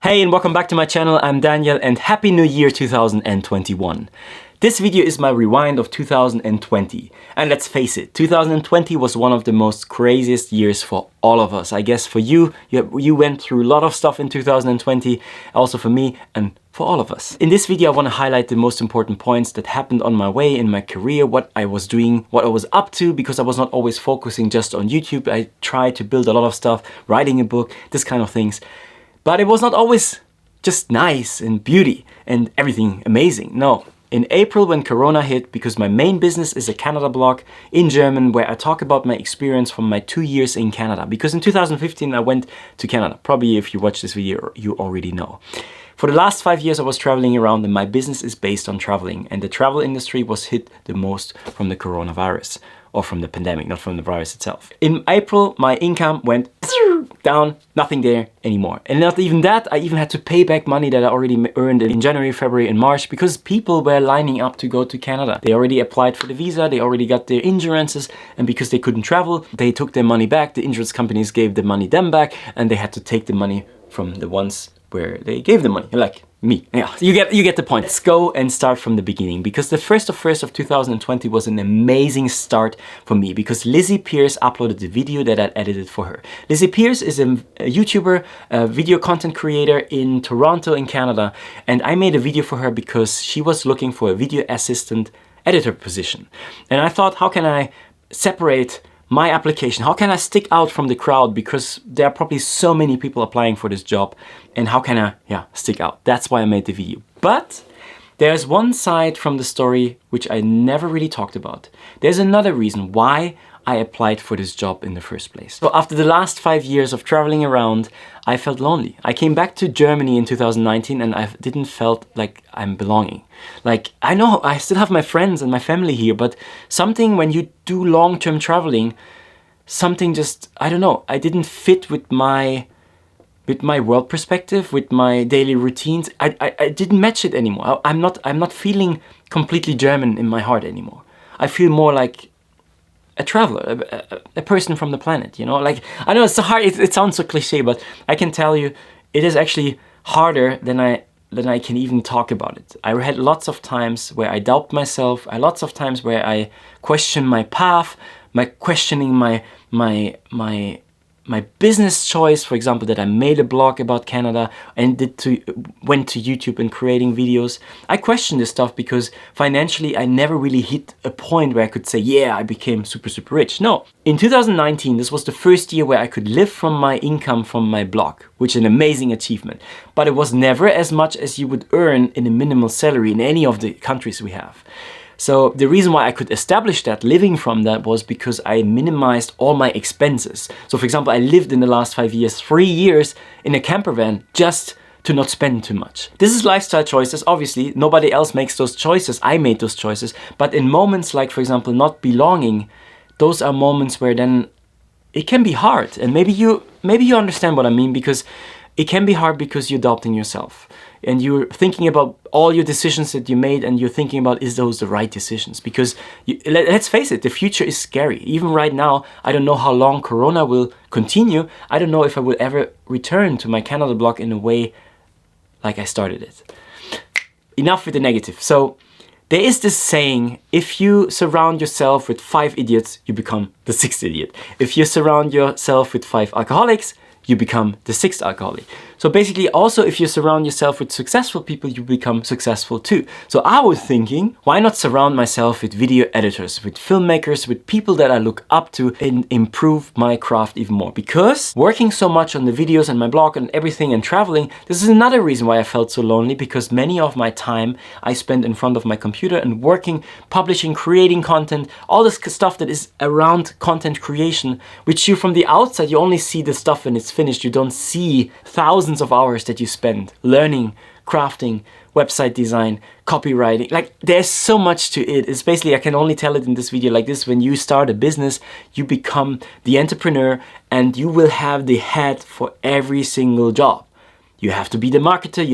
Hey and welcome back to my channel. I'm Daniel and Happy New Year 2021. This video is my rewind of 2020. And let's face it, 2020 was one of the most craziest years for all of us. I guess for you went through a lot of stuff in 2020, also for me and for all of us. In this video, I want to highlight the most important points that happened on my way in my career, what I was doing, what I was up to, because I was not always focusing just on YouTube. I tried to build a lot of stuff, writing a book, this kind of things. But it was not always just nice and beauty and everything amazing. No. In April when Corona hit, because my main business is a Canada blog in German where I talk about my experience from my 2 years in Canada. Because in 2015 I went to Canada. Probably if you watch this video you already know. For the last 5 years I was traveling around and my business is based on traveling. And the travel industry was hit the most from the coronavirus. Or from the pandemic, not from the virus itself. In April, my income went down, nothing there anymore. And not even that, I even had to pay back money that I already earned in January, February and March because people were lining up to go to Canada. They already applied for the visa, they already got their insurances, and because they couldn't travel, they took their money back, the insurance companies gave the money them back, and they had to take the money from the ones where they gave the money, like me. Yeah, you get the point. Let's go and start from the beginning, because the 1st of 2020 was an amazing start for me because Lizzie Pierce uploaded the video that I edited for her. Lizzie Pierce is a YouTuber, a video content creator in Toronto in Canada, and I made a video for her because she was looking for a video assistant editor position. And I thought, how can I separate my application? How can I stick out from the crowd, because there are probably so many people applying for this job, and how can I stick out? That's why I made the video. But there's one side from the story which I never really talked about. There's another reason why I applied for this job in the first place. So after the last 5 years of traveling around, I felt lonely. I came back to Germany in 2019 and I didn't felt like I'm belonging. Like, I know I still have my friends and my family here, but something when you do long-term traveling, something just, I don't know, I didn't fit with my world perspective, with my daily routines. I didn't match it anymore. I'm not feeling completely German in my heart anymore. I feel more like a traveler, a person from the planet, you know? Like, I know it's so hard, it sounds so cliche, but I can tell you, it is actually harder than I can even talk about it. I had lots of times where I doubt myself, lots of times where I question my path, questioning my business choice, for example, that I made a blog about Canada and went to YouTube and creating videos. I question this stuff because financially I never really hit a point where I could say, yeah, I became super rich. No. In 2019, this was the first year where I could live from my income from my blog, which is an amazing achievement. But it was never as much as you would earn in a minimal salary in any of the countries we have. So the reason why I could establish that living from that was because I minimized all my expenses. So for example, I lived in the last 5 years, 3 years in a camper van just to not spend too much. This is lifestyle choices. Obviously, nobody else makes those choices. I made those choices. But in moments like, for example, not belonging, those are moments where then it can be hard. And maybe you understand what I mean, because it can be hard because you're doubting yourself. And you're thinking about all your decisions that you made, and you're thinking about, is those the right decisions? Because let's face it, the future is scary. Even right now, I don't know how long Corona will continue. I don't know if I will ever return to my Canada blog in a way like I started it. Enough with the negative. So there is this saying, if you surround yourself with 5 idiots, you become the 6th idiot. If you surround yourself with 5 alcoholics, you become the 6th alcoholic. So basically also if you surround yourself with successful people, you become successful too. So I was thinking, why not surround myself with video editors, with filmmakers, with people that I look up to and improve my craft even more? Because working so much on the videos and my blog and everything and traveling, this is another reason why I felt so lonely, because many of my time I spent in front of my computer and working, publishing, creating content, all this stuff that is around content creation, which you from the outside, you only see the stuff when it's finished. You don't see thousands of hours that you spend learning, crafting, website design, copywriting. Like, there's so much to it. It's basically, I can only tell it in this video like this: when you start a business, you become the entrepreneur and you will have the head for every single job. You have to be the marketer,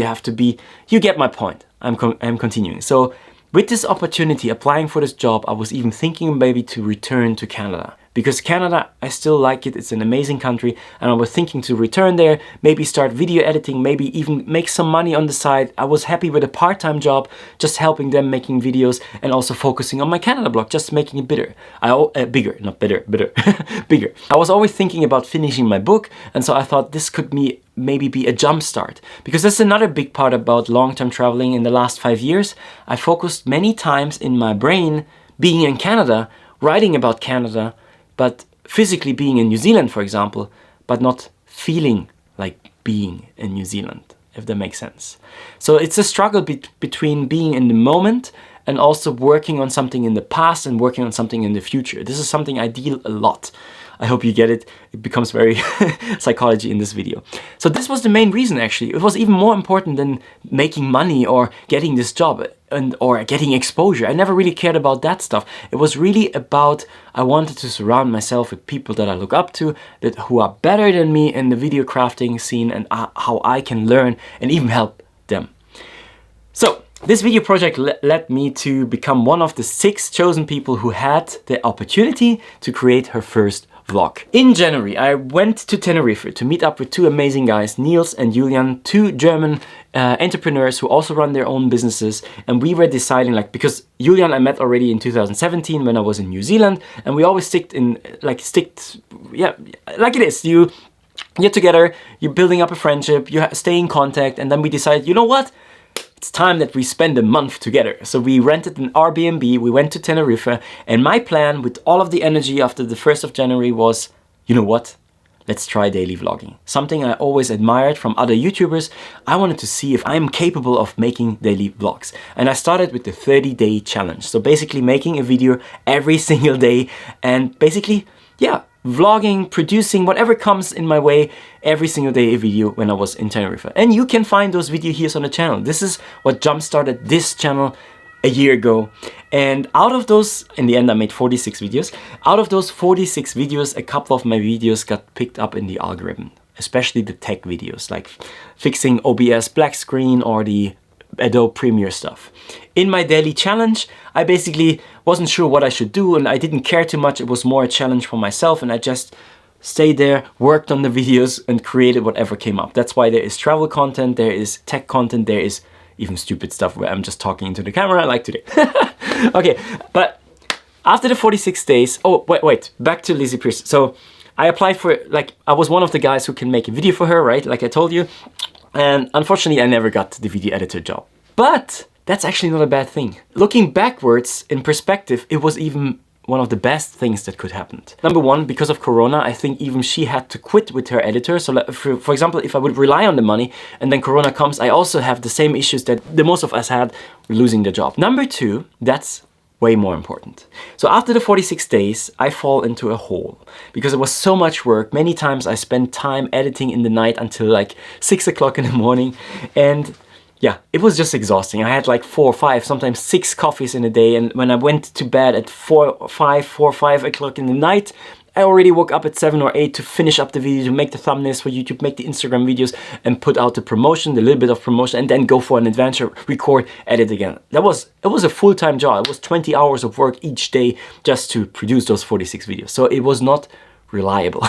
you get my point. I'm continuing. So with this opportunity, applying for this job, I was even thinking maybe to return to Canada. because Canada, I still like it. It's an amazing country, and I was thinking to return there, maybe start video editing, maybe even make some money on the side. I was happy with a part-time job, just helping them making videos and also focusing on my Canada blog, just making it bigger. Bigger, not better, bigger. I was always thinking about finishing my book, and so I thought this could maybe be a jump start, because that's another big part about long-term traveling. In the last 5 years, I focused many times in my brain being in Canada, writing about Canada, but physically being in New Zealand, for example, but not feeling like being in New Zealand, if that makes sense. So it's a struggle between being in the moment and also working on something in the past and working on something in the future. This is something I deal a lot. I hope you get it. It becomes very psychology in this video. So this was the main reason, actually. It was even more important than making money or getting this job or getting exposure. I never really cared about that stuff. It was really about, I wanted to surround myself with people that I look up to, who are better than me in the video crafting scene, and how I can learn and even help them. So this video project led me to become one of the 6 chosen people who had the opportunity to create her first vlog. In January, I went to Tenerife to meet up with 2 amazing guys, Niels and Julian, 2 German entrepreneurs who also run their own businesses. And we were deciding, like, because Julian I met already in 2017 when I was in New Zealand, and we always like it is. You get together, you're building up a friendship, you stay in contact, and then we decided, you know what? It's time that we spend a month together. So we rented an Airbnb, we went to Tenerife, and my plan with all of the energy after the 1st of January was, you know what? Let's try daily vlogging. Something I always admired from other YouTubers. I wanted to see if I'm capable of making daily vlogs. And I started with the 30-day challenge. So basically making a video every single day and basically, yeah, vlogging, producing whatever comes in my way every single day, a video when I was in Tenerife. And you can find those videos here on the channel. This is what jump-started this channel a year ago. And out of those, in the end I made 46 videos. Out of those 46 videos, a couple of my videos got picked up in the algorithm, especially the tech videos, like fixing OBS black screen or the Adobe Premiere stuff. In my daily challenge, I basically wasn't sure what I should do, and I didn't care too much. It was more a challenge for myself, and I just stayed there, worked on the videos, and created whatever came up. That's why there is travel content, there is tech content, there is even stupid stuff where I'm just talking into the camera like today. Okay, but after the 46 days, oh, wait, back to Lizzie Pierce. So I applied for, like, I was one of the guys who can make a video for her, right? Like I told you. And unfortunately, I never got the video editor job. But that's actually not a bad thing. Looking backwards in perspective, it was even one of the best things that could happen. Number one, because of Corona, I think even she had to quit with her editor. So for example, if I would rely on the money and then Corona comes, I also have the same issues that the most of us had, losing the job. Number two, that's way more important. So after the 46 days, I fall into a hole because it was so much work. Many times I spent time editing in the night until like 6 o'clock in the morning. And yeah, it was just exhausting. I had like 4 or 5, sometimes 6 coffees in a day. And when I went to bed at 4 or 5 o'clock in the night, I already woke up at 7 or 8 to finish up the video, to make the thumbnails for YouTube, make the Instagram videos, and put out the promotion, the little bit of promotion, and then go for an adventure, record, edit again. It was a full-time job. It was 20 hours of work each day just to produce those 46 videos. So it was not reliable.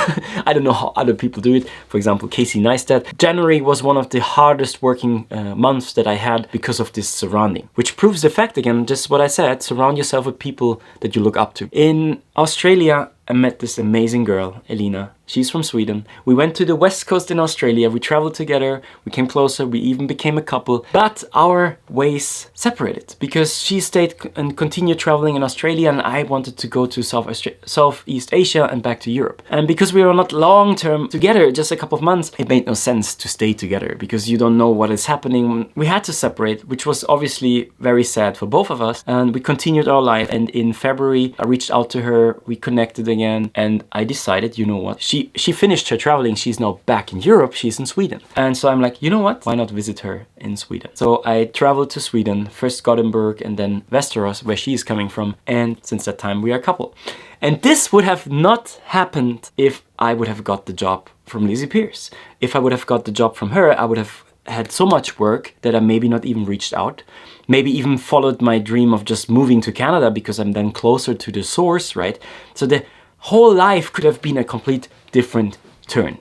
I don't know how other people do it. For example, Casey Neistat. January was one of the hardest working months that I had because of this surrounding, which proves the fact again, just what I said, surround yourself with people that you look up to. In Australia, I met this amazing girl, Elina. She's from Sweden. We went to the West Coast in Australia. We traveled together. We came closer. We even became a couple. But our ways separated because she stayed and continued traveling in Australia, and I wanted to go to Southeast Asia and back to Europe. And because we were not long-term together, just a couple of months, it made no sense to stay together because you don't know what is happening. We had to separate, which was obviously very sad for both of us. And we continued our life. And in February, I reached out to her. We connected again, and I decided, you know what? She finished her traveling. She's now back in Europe. She's in Sweden. And so I'm like, you know what? Why not visit her in Sweden? So I traveled to Sweden, first Gothenburg and then Västerås, where she is coming from. And since that time, we are a couple. And this would have not happened if I would have got the job from Lizzie Pierce. If I would have got the job from her, I would have had so much work that I maybe not even reached out. Maybe even followed my dream of just moving to Canada because I'm then closer to the source, right? So the whole life could have been a complete different turn.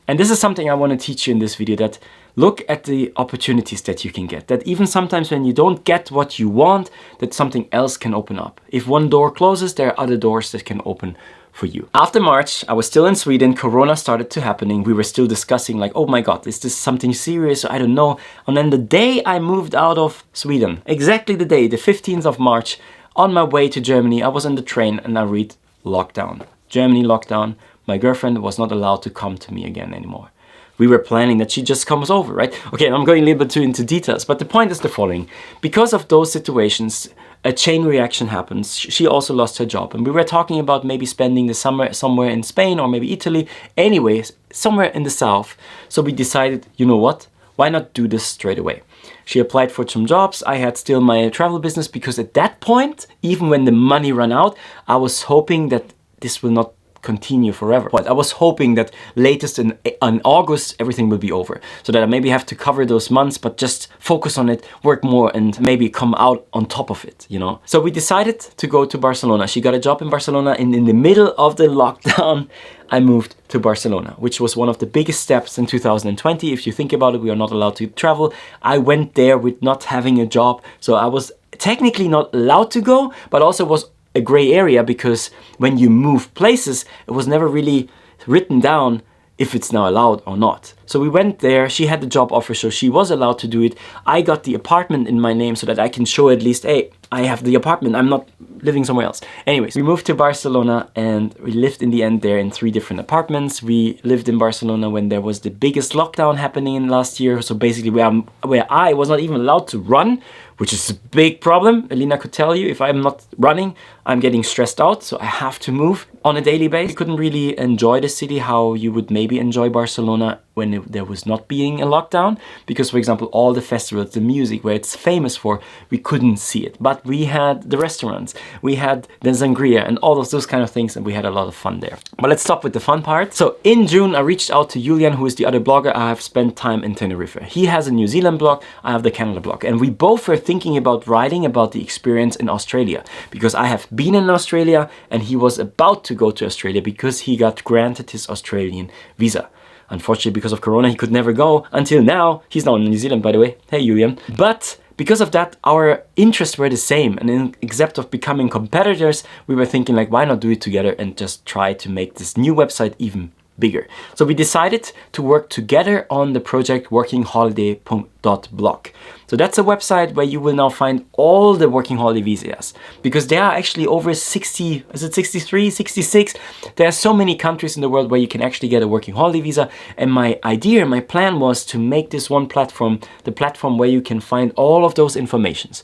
And this is something I want to teach you in this video, that look at the opportunities that you can get. That even sometimes when you don't get what you want, that something else can open up. If one door closes, there are other doors that can open for you. After March, I was still in Sweden. Corona started to happening. We were still discussing like, oh my God, is this something serious? I don't know. And then the day I moved out of Sweden, exactly the day, the 15th of March, on my way to Germany, I was on the train and I read lockdown. Germany lockdown. My girlfriend was not allowed to come to me again anymore. We were planning that she just comes over, right? Okay, I'm going a little bit too into details, but the point is the following. Because of those situations, a chain reaction happens. She also lost her job. And we were talking about maybe spending the summer somewhere in Spain or maybe Italy. Anyways, somewhere in the south. So we decided, you know what? Why not do this straight away? She applied for some jobs. I had still my travel business because at that point, even when the money ran out, I was hoping that this will not continue forever. But I was hoping that latest in August everything will be over, so that I maybe have to cover those months but just focus on it, work more, and maybe come out on top of it, you know. So we decided to go to Barcelona. She got a job in Barcelona, and in the middle of the lockdown I moved to Barcelona, which was one of the biggest steps in 2020. If you think about it, we are not allowed to travel. I went there with not having a job, so I was technically not allowed to go, but also was a gray area, because when you move places, it was never really written down if it's now allowed or not. So we went there. She had the job offer, so she was allowed to do it. I got the apartment in my name so that I can show at least, hey, I have the apartment, I'm not living somewhere else. Anyways, we moved to Barcelona and we lived in the end there in 3 different apartments. We lived in Barcelona when there was the biggest lockdown happening in last year. So basically where I was not even allowed to run, which is a big problem. Elena could tell you, if I'm not running, I'm getting stressed out. So I have to move on a daily basis. You couldn't really enjoy the city how you would maybe enjoy Barcelona when there was not being a lockdown. Because for example, all the festivals, the music, where it's famous for, we couldn't see it. But we had the restaurants, we had the sangria and all of those kind of things, and we had a lot of fun there. But let's stop with the fun part. So in June, I reached out to Julian, who is the other blogger. I have spent time in Tenerife. He has a New Zealand blog, I have the Canada blog. And we both were thinking about writing about the experience in Australia, because I have been in Australia and he was about to go to Australia because he got granted his Australian visa. Unfortunately, because of Corona, he could never go until now. He's now in New Zealand, by the way. Hey, Julian. But because of that, our interests were the same. And except of becoming competitors, we were thinking like, why not do it together and just try to make this new website even bigger. So we decided to work together on the project workingholiday.blog. So that's a website where you will now find all the working holiday visas, because there are actually over 60, is it 63, 66? There are so many countries in the world where you can actually get a working holiday visa. And my idea, my plan was to make this one platform, the platform where you can find all of those informations.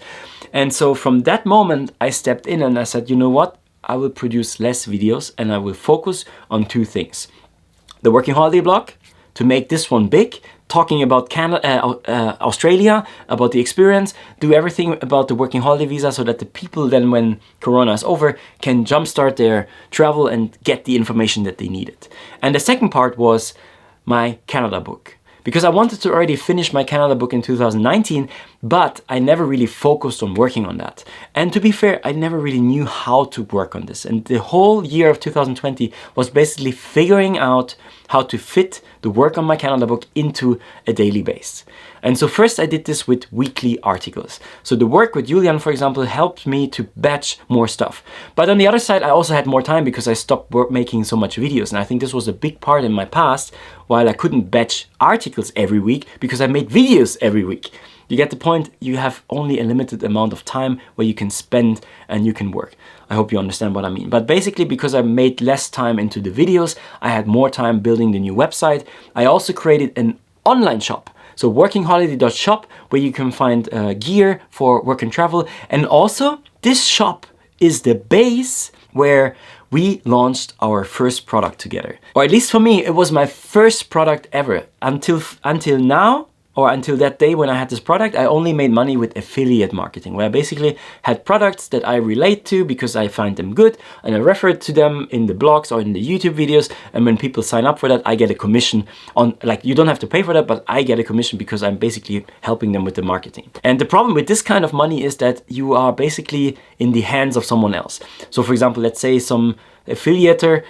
And so from that moment, I stepped in and I said, you know what? I will produce less videos and I will focus on 2 things. The working holiday blog, to make this one big, talking about Australia, about the experience, do everything about the working holiday visa so that the people then, when Corona is over, can jumpstart their travel and get the information that they needed. And the second part was my Canada book. Because I wanted to already finish my Canada book in 2019, but I never really focused on working on that. And to be fair, I never really knew how to work on this. And the whole year of 2020 was basically figuring out how to fit the work on my Canada book into a daily base. And so first I did this with weekly articles. So the work with Julian, for example, helped me to batch more stuff. But on the other side, I also had more time because I stopped making so much videos. And I think this was a big part in my past, while I couldn't batch articles every week because I made videos every week. You get the point? You have only a limited amount of time where you can spend and you can work. I hope you understand what I mean. But basically, because I made less time into the videos, I had more time building the new website. I also created an online shop. So workingholiday.shop, where you can find gear for work and travel. And also, this shop is the base where we launched our first product together. Or at least for me, it was my first product ever. Until now, or until that day when I had this product, I only made money with affiliate marketing, where I basically had products that I relate to because I find them good, and I refer to them in the blogs or in the YouTube videos. And when people sign up for that, I get a commission on, like, you don't have to pay for that, but I get a commission because I'm basically helping them with the marketing. And the problem with this kind of money is that you are basically in the hands of someone else. So for example, let's say some affiliator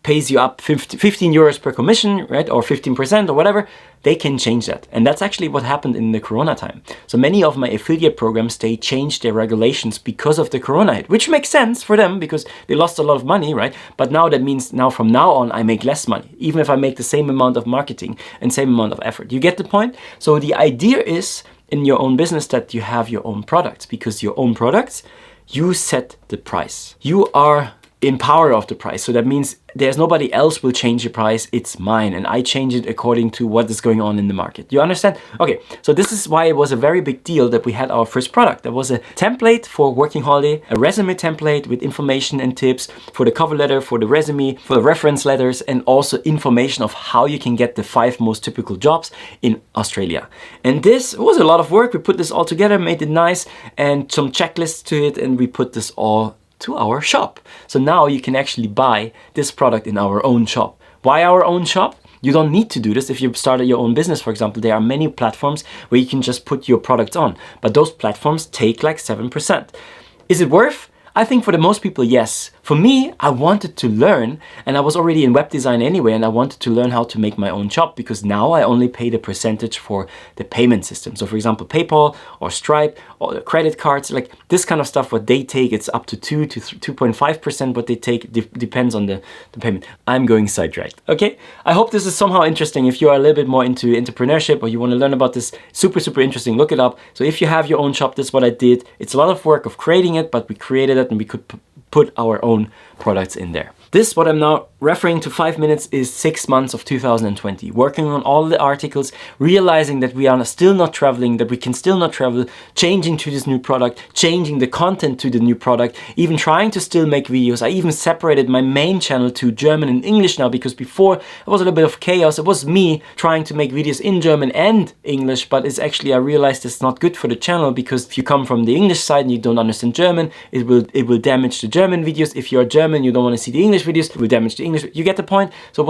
pays you up 15 euros per commission, right, or 15% or whatever, they can change that. And that's actually what happened in the Corona time. So many of my affiliate programs, they changed their regulations because of the Corona hit, which makes sense for them because they lost a lot of money, right? But now that means now from now on, I make less money, even if I make the same amount of marketing and same amount of effort. You get the point? So the idea is in your own business that you have your own products, because your own products, you set the price. You are in power of the price. So that means there's nobody else will change the price, it's mine, and I change it according to what is going on in the market. You understand? Okay, so this is why it was a very big deal that we had our first product. There was a template for working holiday, a resume template with information and tips for the cover letter, for the resume, for the reference letters, and also information of how you can get the 5 most typical jobs in Australia. And this was a lot of work. We put this all together, made it nice, and some checklists to it, and we put this all to our shop. So now you can actually buy this product in our own shop. Why our own shop? You don't need to do this if you started your own business, for example. There are many platforms where you can just put your products on, but those platforms take like 7%. Is it worth? I think for the most people, yes. For me, I wanted to learn, and I was already in web design anyway, and I wanted to learn how to make my own shop, because now I only pay the percentage for the payment system. So for example, PayPal or Stripe or the credit cards, like this kind of stuff, what they take, it's up to 2 to 2.5% what they take, depends on the payment. I'm going sidetracked, okay? I hope this is somehow interesting. If you are a little bit more into entrepreneurship or you want to learn about this, super, super interesting, look it up. So if you have your own shop, this is what I did. It's a lot of work of creating it, but we created it and we could put our own products in there. This, what I'm now referring to 5 minutes, is 6 months of 2020, working on all the articles, realizing that we are still not traveling, that we can still not travel, changing to this new product, changing the content to the new product, even trying to still make videos. I even separated my main channel to German and English now, because before it was a little bit of chaos. It was me trying to make videos in German and English, but it's actually, I realized it's not good for the channel, because if you come from the English side and you don't understand German, it will damage the German videos. If you're German, you don't want to see the English videos, it will damage the English. You get the point? So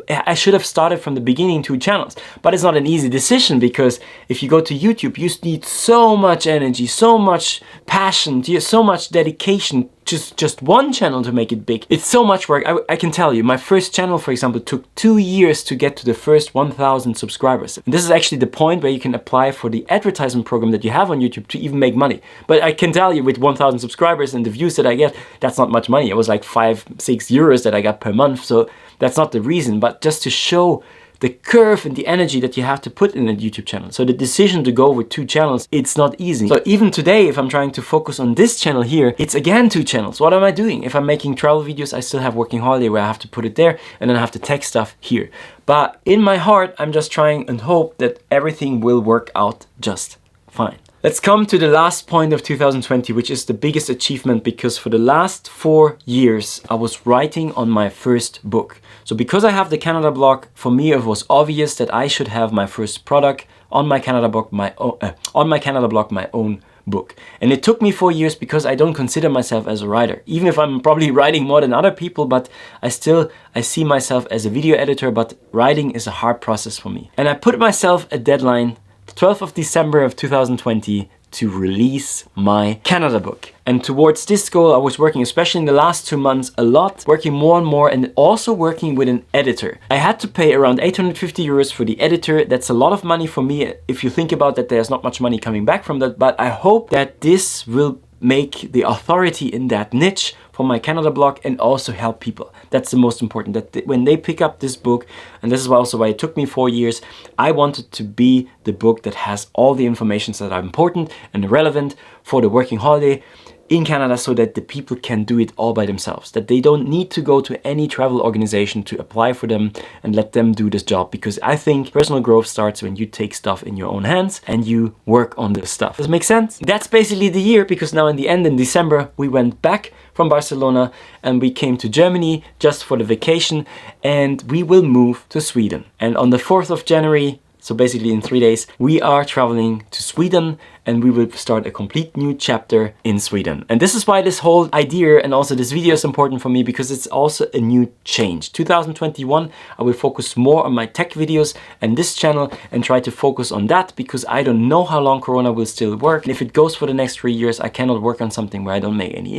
I should have started from the beginning 2 channels, but it's not an easy decision, because if you go to YouTube, you need so much energy, so much passion, so much dedication. Just one channel to make it big. It's so much work. I can tell you, my first channel, for example, took 2 years to get to the first 1,000 subscribers. And this is actually the point where you can apply for the advertisement program that you have on YouTube to even make money. But I can tell you, with 1,000 subscribers and the views that I get, that's not much money. It was like 5-6 euros that I got per month. So that's not the reason, but just to show the curve and the energy that you have to put in a YouTube channel. So the decision to go with 2 channels, it's not easy. So even today, if I'm trying to focus on this channel here, it's again 2 channels. What am I doing? If I'm making travel videos, I still have Working Holiday where I have to put it there, and then I have the tech stuff here. But in my heart, I'm just trying and hope that everything will work out just fine. Let's come to the last point of 2020, which is the biggest achievement, because for the last 4 years, I was writing on my first book. So because I have the Canada blog, for me it was obvious that I should have my first product on my Canada blog, my own book. And it took me 4 years, because I don't consider myself as a writer, even if I'm probably writing more than other people, but I see myself as a video editor, but writing is a hard process for me. And I put myself a deadline, 12th of December of 2020, to release my Canada book. And towards this goal, I was working, especially in the last 2 months, a lot, working more and more, and also working with an editor. I had to pay around 850 euros for the editor. That's a lot of money for me. If you think about that, there's not much money coming back from that, but I hope that this will make the authority in that niche for my Canada blog and also help people. That's the most important, that when they pick up this book, and this is also why it took me 4 years, I wanted to be the book that has all the information that are important and relevant for the working holiday in Canada, so that the people can do it all by themselves, that they don't need to go to any travel organization to apply for them and let them do this job. Because I think personal growth starts when you take stuff in your own hands and you work on this stuff. Does it make sense? That's basically the year, because now in the end, in December, we went back from Barcelona and we came to Germany just for the vacation, and we will move to Sweden. And on the 4th of January So basically in 3 days, we are traveling to Sweden and we will start a complete new chapter in Sweden. And this is why this whole idea and also this video is important for me, because it's also a new change. 2021, I will focus more on my tech videos and this channel and try to focus on that, because I don't know how long Corona will still work. And if it goes for the next 3 years, I cannot work on something where I don't make any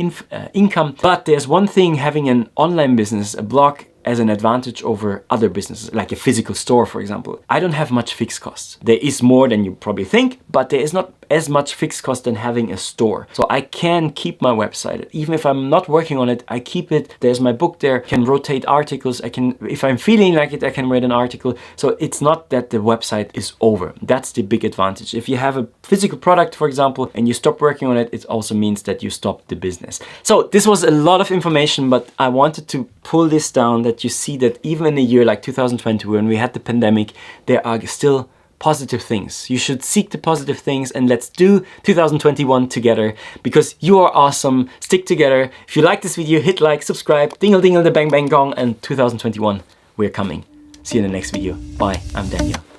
income. But there's one thing, having an online business, a blog, as an advantage over other businesses, like a physical store, for example. I don't have much fixed costs. There is more than you probably think, but there is not as much fixed cost than having a store. So I can keep my website. Even if I'm not working on it, I keep it. There's my book there. I can rotate articles. I can, if I'm feeling like it, I can write an article. So it's not that the website is over. That's the big advantage. If you have a physical product, for example, and you stop working on it, it also means that you stop the business. So this was a lot of information, but I wanted to pull this down, that you see that even in a year like 2020, when we had the pandemic, there are still positive things. You should seek the positive things, and let's do 2021 together, because you are awesome. Stick together. If you like this video, hit like, subscribe, dingle dingle the bang bang gong, and 2021, we're coming. See you in the next video. Bye, I'm Daniel.